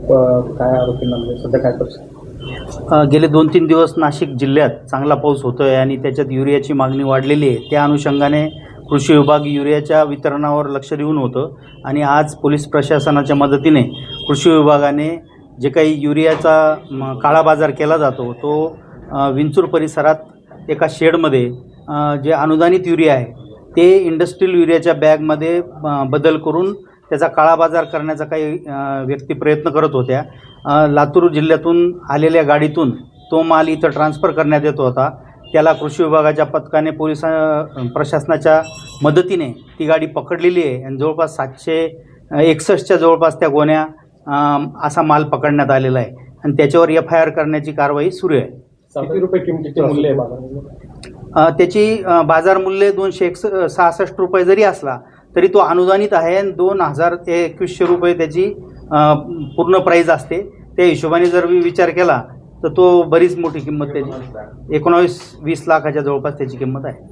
काय आरोपींना म्हणजे सध्या काय परिस्थिती? गेले 2-3 दिवस नाशिक जिल्ह्यात चांगला पाऊस होतो आहे आणि त्याच्यात युरियाची मागणी वाढलेली आहे. त्या अनुषंगाने कृषी विभाग युरियाच्या वितरणावर लक्ष देऊन होतं आणि आज पोलीस प्रशासनाच्या मदतीने कृषी विभागाने जे काही युरियाचा काळा बाजार केला जातो तो विंचूर परिसरात एका शेडमध्ये जे अनुदानित युरिया आहे ते इंडस्ट्रियल युरियाच्या बॅगमध्ये बदल करून त्याचा काळा बाजार करण्याचा काही व्यक्ती प्रयत्न करत होत्या. लातूर जिल्ह्यातून आलेल्या गाडीतून तो माल इथं ट्रान्सफर करण्यात येत होता. त्याला कृषी विभागाच्या पथकाने प्रशासनाच्या मदतीने ती गाडी पकडलेली आहे आणि जवळपास 761च्या जवळपास त्या गोण्या असा माल पकडण्यात आलेला आहे आणि त्याच्यावर FIR करण्याची कारवाई सुरू आहे. किती रुपये किमतीचे मूल्य आहे बाजारामध्ये? त्याची बाजार मूल्य 266 रुपये जरी असला तरी तो अनुदानित आहे आणि 2,000 ते 2,100 रुपये त्याची पूर्ण प्राईज असते. त्या हिशोबाने जर विचार केला तर तो बरीच मोठी किंमत त्याची 19-20 लाखाच्या जवळपास त्याची किंमत आहे.